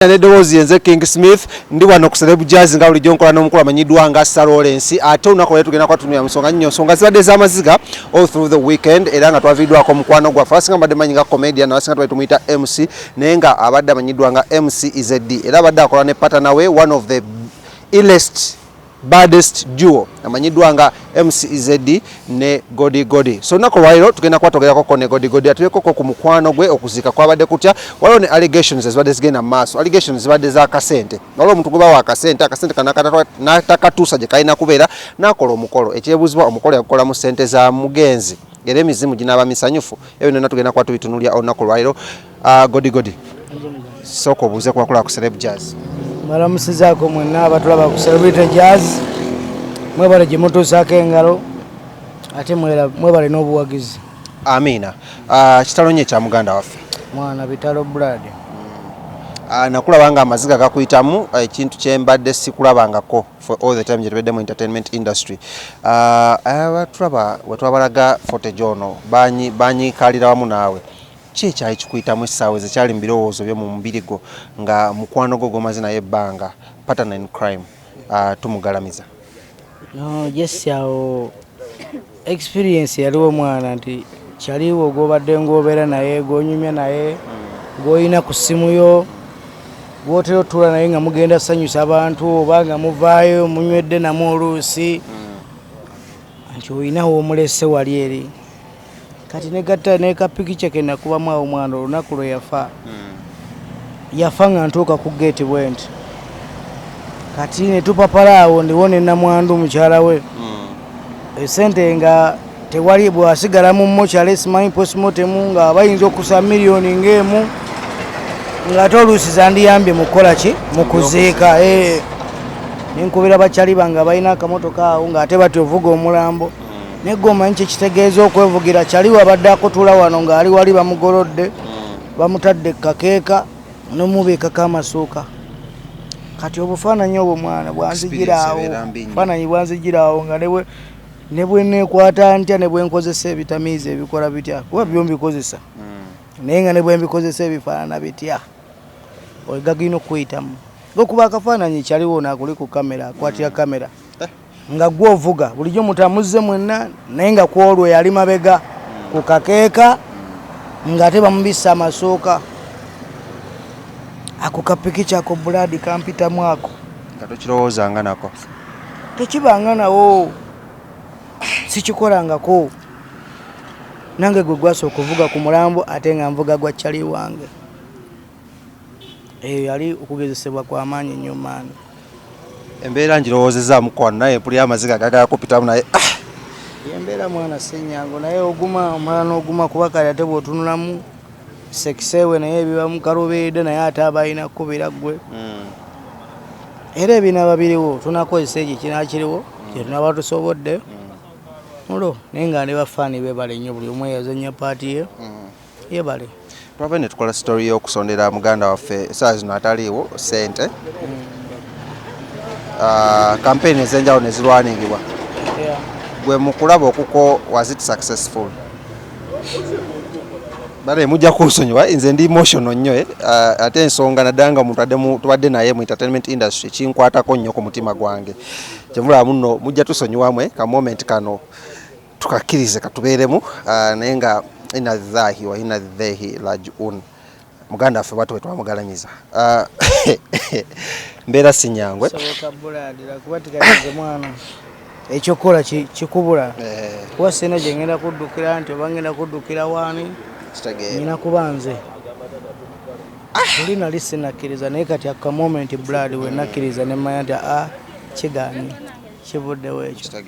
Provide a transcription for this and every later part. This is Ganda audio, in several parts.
Nedowoozi yenze KingSmith ndi wano ku Celeb Jazz nga bulijjo nkola n'omukulu amanyiddwa nga Lawrence ate olunaku lwe tugenda kwatunula nsonga nnyo nsonga zibadde z'amaziga all through the weekend era nga twaviiddwako mukwano gwaffe abasinga badde manyi nga comedian abasinga twali tumuyita MC naye nga abadde amanyiddwa nga MC Izedi era abadde akola ne partner we one of the illest baddest duo amanyiddwa nga MC Izedi ne Godie Godie. So nako lwairo tugenda kwatogerako ko ne Godie Godie atuyeko ko ku mukwano gwe okuzika kwabadde kutya waliwo ne allegations ezibadde zigenda maaso allegations zibadde za kasente waliwo omuntu gwe bawa akasente n'atakatuusa gye kalina kubeera n'akola omukolo ekyebuuzibwa omukolo yakukola mu ssente za mugenzi era emizimu ginaaba misanyufu ebyo byonna tugenda kuba tubitunulya olunaku lwairo. Godie Godie sooka obuuze kwakola ku Celeb Jazz. Maramusizaako mwenna abatulaba ku Celeb Jazz mwebale gye mutuusaako engalo ate mwebale n'obuwagizi. Amiina. Kitalo nnyo ekya muganda waffe mwana bitalo blood. Nakulaba nga amaziga gakuyitamu ekintu kyembadde sikulabangako for all the time gye tubedde mu entertainment industry. Abatulaba we twabalaga footage ono banyikalira wamu naawe ki ekyali kikuyitamu essaawa ezekyali mu birowoozo byo mu mubiri gwo nga mukwano gwo gomaze naye ebbanga partner in crime tumugalamiza? No, just awo experience yaliwo mwana nti kyaliwo gobadde ng'obeera naye g'onyumya naye g'olina ku ssimu yo gw'otera otuula naye nga mugenda sanyusa abantu oba nga muvaayo munywedde namu oluusi nti olinawo omulese wali eri kati negatta nekapikicya ke nakubamu awo mwana olunaku lwe yafa nga ntuuka ku geeti bwe nti kati ne tupapala awo ndiwo ne namwandu mukyala we esente nga tewali bwasigala mu mokyala esimanyi postmortem nga bayinza okusa miliyoni ng'emu ng'ate oluusi zandiyambye mu kukola ki mu kuziika nenkubira bakyali bange balina akamotoka awo ng'ate bati ovuga omulambo negoma nche kitegeeza okwevugira kyali wabadde akutula wano ng'ali wali bamugolodde bamutadde kakeeka n'omubeekako amasuuka kati obufaananyi obwo mwana bwanzigiraawo bufaananyi bwanzigiraawo nga ne bwe neekwata ntya ne bwe nkozesa ebitamiizi ebikola bitya kuba byo mbikozesa naye nga ne bwe mbikozesa ebifaanana bitya ogagina okuyitamu okuba akafaananyi kyaliwo naakuli ku kamera akwatira kamera nga gwovuga bulijjo mutamuzze mwenna naye nga kwolwo yali mabega ku kakeeka ng'ate bamubisa amasuuka ako kapiki kyako buladi kampitamu ako nga tokirowoozanga nako tekibanga nawo sikikolangako nange gwe gwasa okuvuga ku mulambo ate nga nvuga gwa kyali wange eyo yali okugezesebwa kw'amaanyi nnyo maani. Embeera ngirowoozezaamu kwano naye puli amaziga gagala kupitamu naye embeera mwana senyango naye oguma omala n'oguma kuba kale ate bw'otunulamu sekiseewe naye ebibamu kalubeeredde naye ate aba alina kkubira ggwe era ebinaaba biriwo tunakozesa ekyo kinaakiriwo kye tunaba tusobodde olwo naye nga ne bafaani beebale nnyo buli omu yazannya paati ye yeebale. Twaba ne tukola story y'okusondera muganda waffe saa zino ataliiwo ssente campaign ezenjawulo ne zirwaningibwa gwe mu kulaba okuko was it successful? Bale mujja kunsonyiwa nze ndi emotional nnyo ate ensonga naddanga omuntu tubadde naye mu entertainment industry kinkwatako nnyo ku mutima gwange kyemulaba muno mujja tusonyiwamwe ka moment kano tukakkirize katubeeremu naye nga ina llahi wa ina ilaihi rajiun muganda waffe bwatwe twamugalamiza mbeera si nyangwe kuba tigalize mwana ekyokukola kikubula kuba sina gye ngenda kuddukira nti oba ngenda kuddukira waani nyina kuba nze oli nali sinakkiriza naye kati aka moment blood we nakkiriza ne mmanya nti kigaanye kivuddewo ekyo.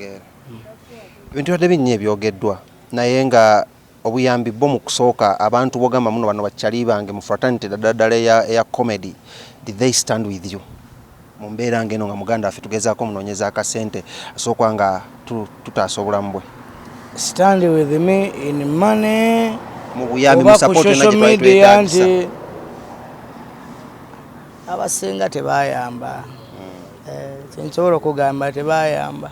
Ebintu byadde binnya ebyogeddwa naye nga obuyambi bwo mu kusooka abantu bogamba muno bano bakyali bange mu fraternity ddala eya comedy did they stand with you mu mbeera ng'eno nga muganda waffe tugezaako munoonyeza akasente asooka nga tutaasa obulamu bwe? Stand with me in money mu buyambi mu support yonna gye twetagisa nti abasinga tebayamba kyensobola okugamba tebayamba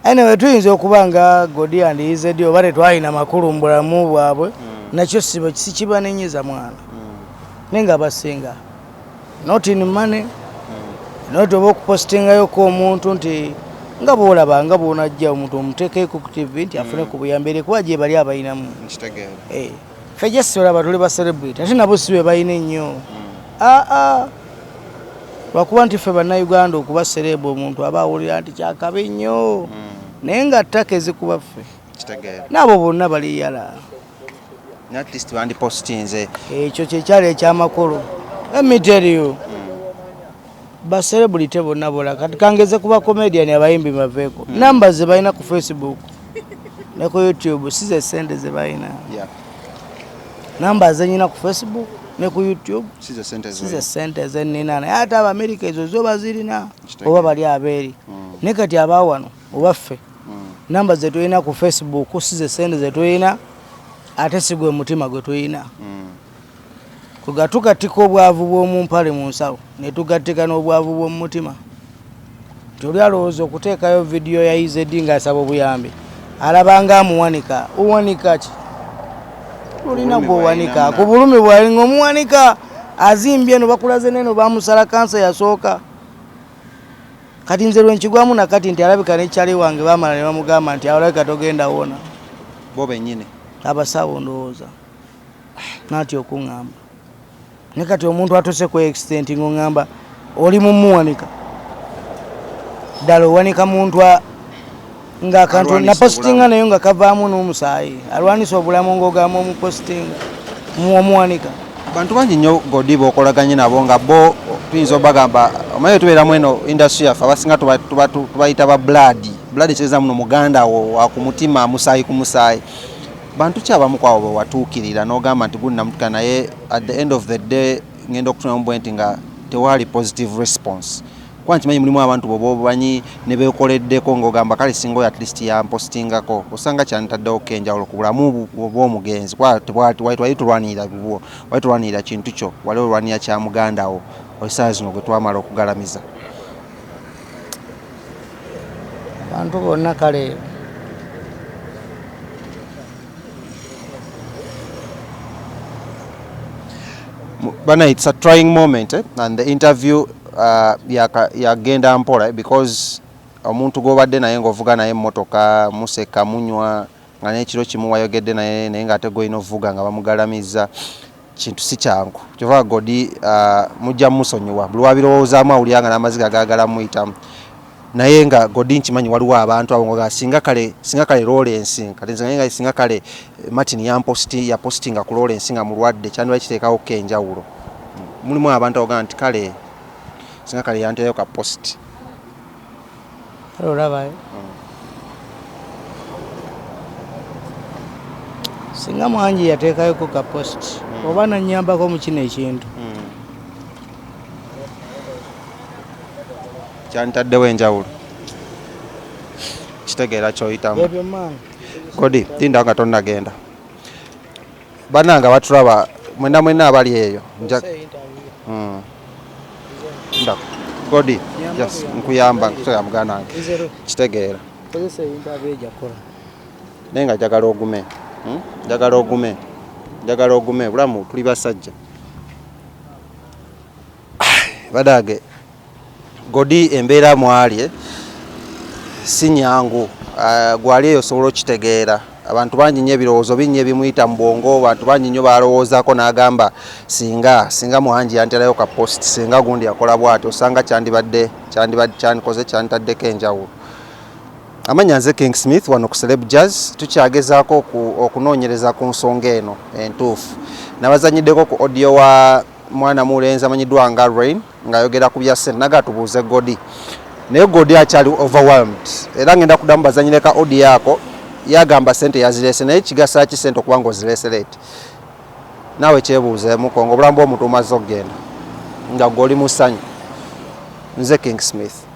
anyway tuyinza okuba nga Godie and Izedi oba tetwalina makulu mu bulamu bwabwe nakyo sikibanenyeza mwana nenga basinga not in money not oba okupostingayo ko omuntu nti nga bwolaba nga bwonajja omuntu omuteekeko ku TV nti afune ku buyambere kuba gye bali abayinamu ffe gye olaba tuli ba celebrity ate nabo si be balina ennyo lwakuba nti ffe bannayuganda okuba serebu omuntu aba awulira nti kyakabe nnyo naye nga ttaka ezikuba ffe n'abo bonna baliyala ekyo kyekyali ekyamakulu emiterio baselebrity bonna bola kati kangeze kuba comedian abayimbi maveeko namba ze balina ku Facebook ne ku YouTube si ze sente ze balina namba zenyina ku Facebook ne ku YouTube si ze sente ze nina naye ate Abamerika ezo zo bazirina oba bali abeeri ne kati abawano oba ffe namba ze tulina ku Facebook si ze sente ze tulina ate si gwe mutima gwe tulina kugatukatika obwavu bw'omumpale mu nsawo ne tugatika n'obwavu bw'omu mutima tuli alowooza okuteekayo vidiyo ya IZD ng'asaba obuyambi alabanga amuwanika uwanika ki tulina gwowanika ku bulumi bwalinga omuwanika azimbye eno bakulaze neno bamusala kansa yasooka kati nze lwenkigwamu nakati nti alabika nekyali wange bamala ne bamugamba nti alabika togenda wona bo bennyini abasawo ndowooza naatya okuŋŋamba ne kati omuntu atose ku extent ng'oŋŋamba oli mumuwanika ddala owanika muntu ng'akantu napositinga nayo nga kavaamu n'omusaayi alwanisa obulamu ng'ogamba omupositinga omuwanika bantu bangi nnyo Godie b'okolaganye nabo nga bo tuyinza obagamba omanyi tubeeramu eno industry yaffe abasinga tubayita ba blood kitegeeza muno muganda wo waku mutima musaayi ku musaayi bantu ki abamu kwabo bwe watuukirira n'ogamba nti gunnamutuka naye at the end of the day ngenda okutunamu bwe nti nga tewali positive response kuba nkimanyi mulimu abantu boba obumanyi ne beekoleddeko ng'ogamba kale singa oyo at least yampositingako osanga kyanitaddewo kenjawulo ku bulamu bw'omugenzi wali tulwanirira kintu kyo wali olwanira kya muganda wo essaawa zino gwe twamala okugalamiza bantu bonna kale Bana, it's a trying moment and the interview yagenda mpola because omuntu gobadde naye ng'ovuga naye emmotoka museka munywa nga n'ekiro kimu wayogedde naye ng'ate goyina ovuga nga bamugalamiza kintu si kyangu kyova Godie mujja musonyiwa buli wabirowoozaamu awulira nga n'amaziga gaagala muyitamu naye nga Godie nkimanyi waliwo abantu abo nga singa kale Lawrence kati nze nga singa kale Martin yapostinga ku Lawrence nga mulwadde kyandibadde kiteekawo kenjawulo mulimu abantu abagamba nti kale singa kale yanteeyo ka post olabayo singa Muhangi yateekayoko ka post oba nanyambako mu kino ekintu kyantaddewo enjawulo kitegeera kyoyitamu Godie linda nga tonnagenda bannanga batulaba mwenna abali eyo Godie yes nkuyamba kutoya mugana wange kitegeera naye nga njagala ogume bulamu tuli basajja badage Godie embeera mwali si nyangu gwali eyo osobola okitegeera abantu bangi nnyo ebirowoozo bingi ebimuyita mu bwongo abantu bangi nnyo balowoozaako n'agamba singa Muhangi yanterayo ka post singa gundi yakola bw'ati osanga kyandikoze kyantadeko enjawulo amanya nze KingSmith wano ku Celeb Jazz tukyagezaako okunoonyereza ku nsonga eno entuufu nabazanyiddeko ku audio wa mwana mulenzi amanyiddwa nga Rain ng'ayogera ku bya ssente nagatubuuze Godie naye Godie akyali overwhelmed era ngenda kuddamu bazanyireka audio yako yagamba ssente yazirese naye kigasa ki ssente okuba ng'ozirese leeti naawe kyebuuzeemuko ng'obulamu bw'omuntu omaze okugenda nga gw'oli mu ssanyu nze KingSmith